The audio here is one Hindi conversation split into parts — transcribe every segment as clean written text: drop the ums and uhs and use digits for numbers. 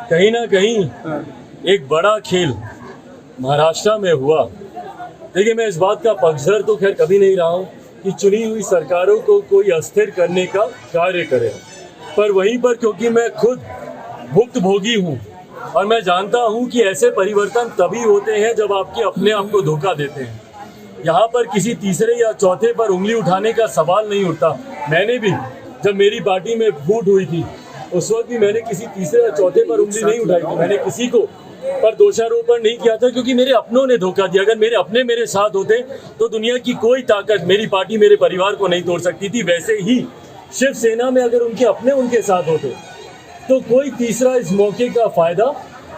कहीं ना कहीं एक बड़ा खेल महाराष्ट्र में हुआ। देखिए, मैं इस बात का पक्षधर तो खैर कभी नहीं रहा हूँ कि चुनी हुई सरकारों को कोई अस्थिर करने का कार्य करे, पर वहीं पर क्योंकि मैं खुद भुक्तभोगी हूँ और मैं जानता हूँ कि ऐसे परिवर्तन तभी होते हैं जब आपके अपने आप को धोखा देते हैं। यहाँ पर किसी तीसरे या चौथे पर उंगली उठाने का सवाल नहीं उठता। मैंने भी, जब मेरी पार्टी में फूट हुई थी, उस वक्त भी मैंने किसी तीसरे या चौथे पर उंगली नहीं उठाई थी। मैंने किसी को पर दोषारोपण नहीं किया था, क्योंकि मेरे अपनों ने धोखा दिया। अगर मेरे अपने मेरे साथ होते तो दुनिया की कोई ताकत मेरी पार्टी, मेरे परिवार को नहीं तोड़ सकती थी। वैसे ही शिवसेना में अगर उनके अपने उनके साथ होते तो कोई तीसरा इस मौके का फायदा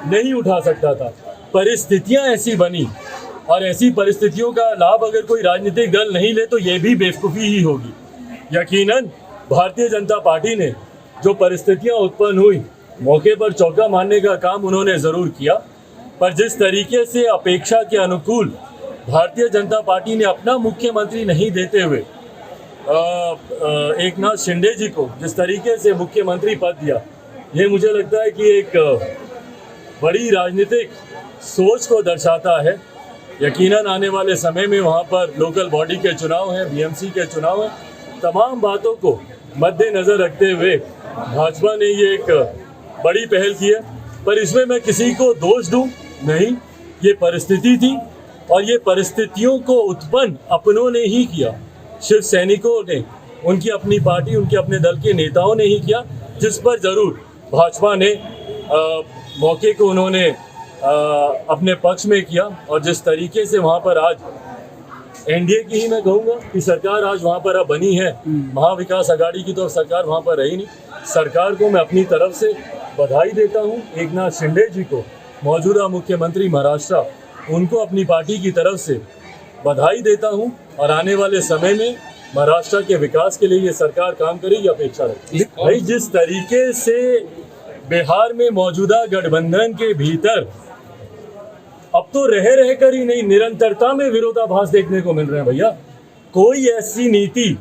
नहीं उठा सकता था। परिस्थितियां ऐसी बनी, और ऐसी परिस्थितियों का लाभ अगर कोई राजनीतिक दल नहीं ले तो ये भी बेवकूफ़ी ही होगी। यकीनन भारतीय जनता पार्टी ने जो परिस्थितियां उत्पन्न हुई, मौके पर चौका मारने का काम उन्होंने ज़रूर किया, पर जिस तरीके से अपेक्षा के अनुकूल भारतीय जनता पार्टी ने अपना मुख्यमंत्री नहीं देते हुए एकनाथ शिंदे जी को जिस तरीके से मुख्यमंत्री पद दिया, ये मुझे लगता है कि एक बड़ी राजनीतिक सोच को दर्शाता है। यकीनन आने वाले समय में वहाँ पर लोकल बॉडी के चुनाव हैं, बीएमसी के चुनाव हैं। तमाम बातों को मद्देनज़र रखते हुए भाजपा ने ये एक बड़ी पहल की है, पर इसमें मैं किसी को दोष दूं नहीं। ये परिस्थिति थी और ये परिस्थितियों को उत्पन्न अपनों ने ही किया। शिव सैनिकों ने, उनकी अपनी पार्टी, उनके अपने दल के नेताओं ने ही किया, जिस पर ज़रूर भाजपा ने मौके को उन्होंने अपने पक्ष में किया। और जिस तरीके से वहाँ पर आज एनडीए की ही मैं कहूँगा कि सरकार आज वहाँ पर अब बनी है, महाविकास आघाड़ी की तो सरकार वहाँ पर रही नहीं। सरकार को मैं अपनी तरफ से बधाई देता हूँ। एकनाथ शिंदे जी को, मौजूदा मुख्यमंत्री महाराष्ट्र, उनको अपनी पार्टी की तरफ से बधाई देता हूँ, और आने वाले समय में महाराष्ट्र के विकास के लिए ये सरकार काम करेगी, अपेक्षा रखती है। भाई, जिस तरीके से बिहार में मौजूदा गठबंधन के भीतर अब तो रह कर ही नहीं, निरंतरता में विरोधाभास देखने को मिल रहे हैं। भैया, कोई ऐसी नीति,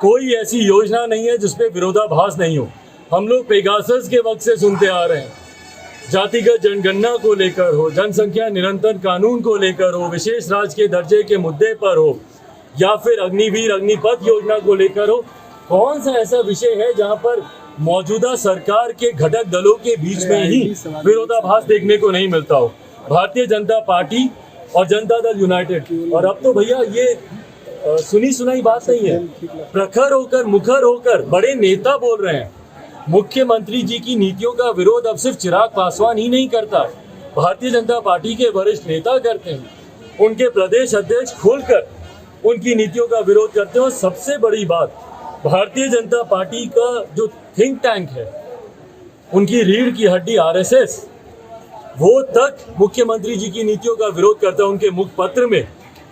कोई ऐसी योजना नहीं है जिसपे विरोधाभास नहीं हो। हम लोग पेगासस के वक्त से सुनते आ रहे हैं, जातिगत जनगणना को लेकर हो, जनसंख्या निरंतर कानून को लेकर हो, विशेष राज्य के दर्जे के मुद्दे पर हो, या फिर अग्निवीर अग्निपथ योजना को लेकर हो। कौन सा ऐसा विषय है जहां पर मौजूदा सरकार के घटक दलों के बीच में ही विरोधाभास देखने को नहीं मिलता हो? भारतीय जनता पार्टी और जनता दल यूनाइटेड, और अब तो भैया ये सुनी सुनाई बात नहीं है, प्रखर होकर, मुखर होकर बड़े नेता बोल रहे हैं। मुख्यमंत्री जी की नीतियों का विरोध अब सिर्फ चिराग पासवान ही नहीं करता, भारतीय जनता पार्टी के वरिष्ठ नेता करते हैं। उनके प्रदेश अध्यक्ष खुलकर उनकी नीतियों का विरोध करते हैं। और सबसे बड़ी बात, भारतीय जनता पार्टी का जो थिंक टैंक है, उनकी रीढ़ की हड्डी आरएसएस, वो तक मुख्यमंत्री जी की नीतियों का विरोध करता है। उनके मुखपत्र में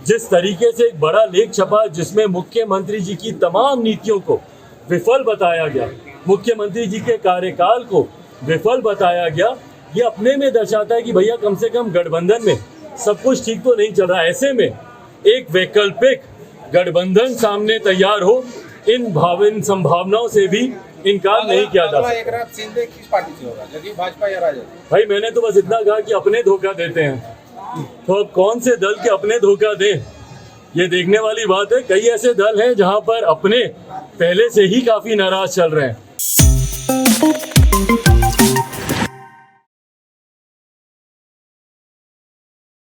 जिस तरीके से एक बड़ा लेख छपा जिसमें मुख्यमंत्री जी की तमाम नीतियों को विफल बताया गया, मुख्यमंत्री जी के कार्यकाल को विफल बताया गया, ये अपने में दर्शाता है कि भैया कम से कम गठबंधन में सब कुछ ठीक तो नहीं चल रहा। ऐसे में एक वैकल्पिक गठबंधन सामने तैयार हो, इन संभावनाओं से भी इनकार नहीं किया जा सकता। एकनाथ शिंदे किस पार्टी से होगा, यदि भाजपा या राजद? भाई, मैंने तो बस इतना कहा कि अपने धोखा देते हैं, तो अब कौन से दल के अपने धोखा दें, ये देखने वाली बात है। कई ऐसे दल हैं जहां पर अपने पहले से ही काफी नाराज चल रहे हैं।